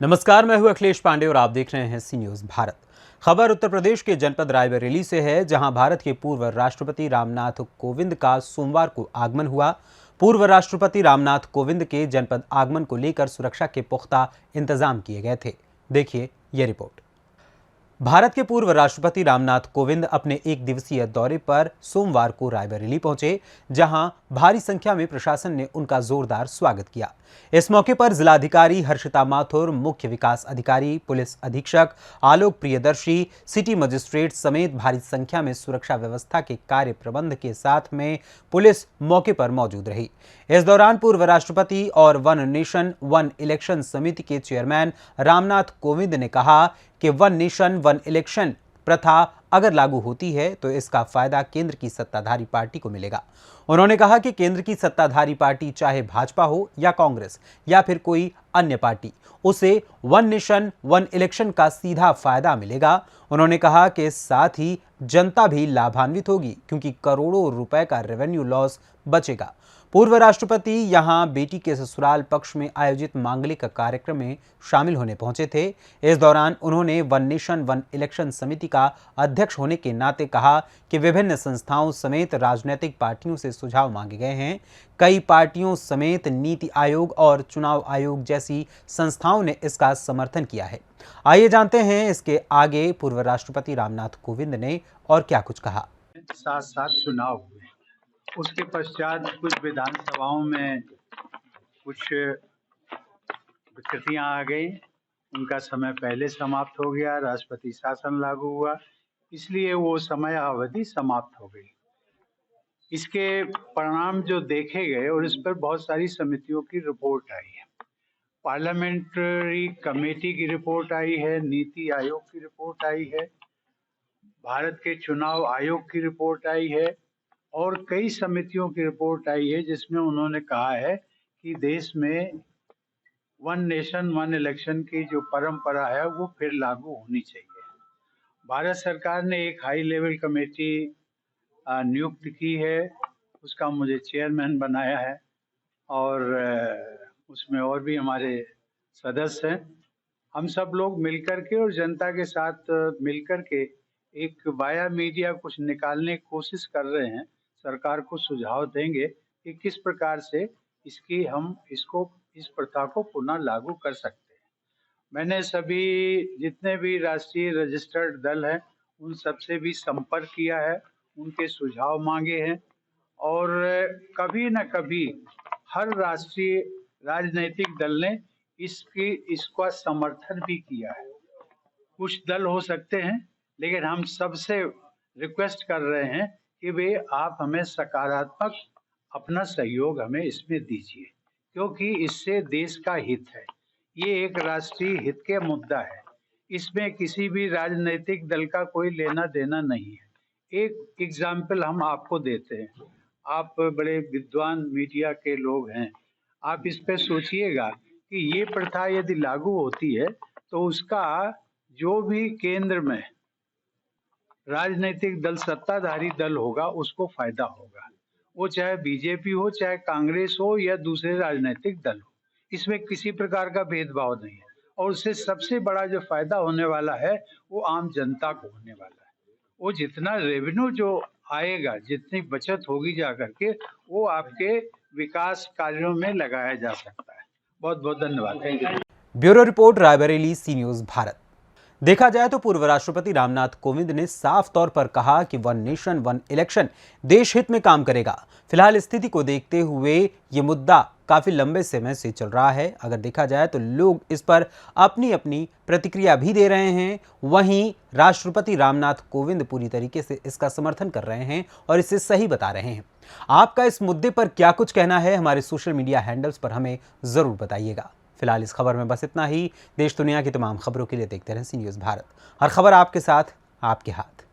नमस्कार, मैं हूं अखिलेश पांडे और आप देख रहे हैं सी न्यूज भारत। खबर उत्तर प्रदेश के जनपद रायबरेली से है, जहां भारत के पूर्व राष्ट्रपति रामनाथ कोविंद का सोमवार को आगमन हुआ। पूर्व राष्ट्रपति रामनाथ कोविंद के जनपद आगमन को लेकर सुरक्षा के पुख्ता इंतजाम किए गए थे। देखिए ये रिपोर्ट। भारत के पूर्व राष्ट्रपति रामनाथ कोविंद अपने एक दिवसीय दौरे पर सोमवार को रायबरेली पहुंचे, जहां भारी संख्या में प्रशासन ने उनका जोरदार स्वागत किया। इस मौके पर जिलाधिकारी हर्षिता माथुर, मुख्य विकास अधिकारी, पुलिस अधीक्षक आलोक प्रियदर्शी, सिटी मजिस्ट्रेट समेत भारी संख्या में सुरक्षा व्यवस्था के कार्य प्रबंध के साथ में पुलिस मौके पर मौजूद रही। इस दौरान पूर्व राष्ट्रपति और वन नेशन वन इलेक्शन समिति के चेयरमैन रामनाथ कोविंद ने कहा कि वन नेशन वन इलेक्शन प्रथा अगर लागू होती है तो इसका फायदा केंद्र की सत्ताधारी पार्टी को मिलेगा। उन्होंने कहा कि केंद्र की सत्ताधारी पार्टी चाहे भाजपा हो या कांग्रेस या फिर कोई अन्य पार्टी, उसे वन नेशन वन इलेक्शन का सीधा फायदा मिलेगा। उन्होंने कहा कि साथ ही जनता भी लाभान्वित होगी, क्योंकि करोड़ों रुपए का रेवेन्यू लॉस बचेगा। पूर्व राष्ट्रपति यहां बेटी के ससुराल पक्ष में आयोजित मांगलिक कार्यक्रम में शामिल होने पहुंचे थे। इस दौरान उन्होंने वन नेशन वन इलेक्शन समिति का अध्यक्ष होने के नाते कहा कि विभिन्न संस्थाओं समेत राजनीतिक पार्टियों से सुझाव मांगे गए हैं। कई पार्टियों समेत नीति आयोग और चुनाव आयोग जैसी संस्थाओं ने इसका समर्थन किया है। आइए जानते हैं इसके आगे पूर्व राष्ट्रपति रामनाथ कोविंद ने और क्या कुछ कहा। साथ साथ चुनाव हुए, उसके पश्चात कुछ विधानसभाओं में कुछ विकृतियां आ गई, उनका समय पहले समाप्त हो गया, राष्ट्रपति शासन लागू हुआ, इसलिए वो समय अवधि समाप्त हो गई। इसके परिणाम जो देखे गए और इस पर बहुत सारी समितियों की रिपोर्ट आई है। पार्लियामेंट्री कमेटी की रिपोर्ट आई है, नीति आयोग की रिपोर्ट आई है, भारत के चुनाव आयोग की रिपोर्ट आई है और कई समितियों की रिपोर्ट आई है, जिसमें उन्होंने कहा है कि देश में वन नेशन वन इलेक्शन की जो परंपरा है वो फिर लागू होनी चाहिए। भारत सरकार ने एक हाई लेवल कमेटी नियुक्त की है, उसका मुझे चेयरमैन बनाया है और उसमें और भी हमारे सदस्य हैं। हम सब लोग मिलकर के और जनता के साथ मिलकर के एक वाया मीडिया कुछ निकालने की कोशिश कर रहे हैं। सरकार को सुझाव देंगे कि किस प्रकार से इस प्रथा को पुनः लागू कर सकते हैं। मैंने सभी जितने भी राष्ट्रीय रजिस्टर्ड दल हैं उन सबसे भी संपर्क किया है, उनके सुझाव मांगे हैं और कभी न कभी हर राष्ट्रीय राजनीतिक दल ने इसका समर्थन भी किया है। कुछ दल हो सकते हैं, लेकिन हम सबसे रिक्वेस्ट कर रहे हैं कि वे आप हमें सकारात्मक अपना सहयोग हमें इसमें दीजिए, क्योंकि इससे देश का हित है। ये एक राष्ट्रीय हित के मुद्दा है, इसमें किसी भी राजनीतिक दल का कोई लेना देना नहीं है। एक एग्जाम्पल हम आपको देते हैं, आप बड़े विद्वान मीडिया के लोग हैं, आप इस पे सोचिएगा कि ये प्रथा यदि लागू होती है तो उसका जो भी केंद्र में राजनीतिक दल सत्ताधारी दल होगा उसको फायदा होगा, वो चाहे बीजेपी हो, चाहे कांग्रेस हो या दूसरे राजनीतिक दल हो, इसमें किसी प्रकार का भेदभाव नहीं है। और उससे सबसे बड़ा जो फायदा होने वाला है वो आम जनता को होने वाला है। वो जितना रेवेन्यू जो आएगा, जितनी बचत होगी जाकर के, वो आपके विकास कार्यों में लगाया जा सकता है। बहुत बहुत धन्यवाद। ब्यूरो रिपोर्ट, रायबरेली, सी न्यूज भारत। देखा जाए तो पूर्व राष्ट्रपति रामनाथ कोविंद ने साफ तौर पर कहा कि वन नेशन वन इलेक्शन देश हित में काम करेगा। फिलहाल स्थिति को देखते हुए ये मुद्दा काफी लंबे समय से चल रहा है। अगर देखा जाए तो लोग इस पर अपनी अपनी प्रतिक्रिया भी दे रहे हैं। वहीं राष्ट्रपति रामनाथ कोविंद पूरी तरीके से इसका समर्थन कर रहे हैं और इसे सही बता रहे हैं। आपका इस मुद्दे पर क्या कुछ कहना है, हमारे सोशल मीडिया हैंडल्स पर हमें जरूर बताइएगा। फिलहाल इस खबर में बस इतना ही। देश दुनिया की तमाम खबरों के लिए देखते रहें सी न्यूज़ भारत। हर खबर आपके साथ, आपके हाथ।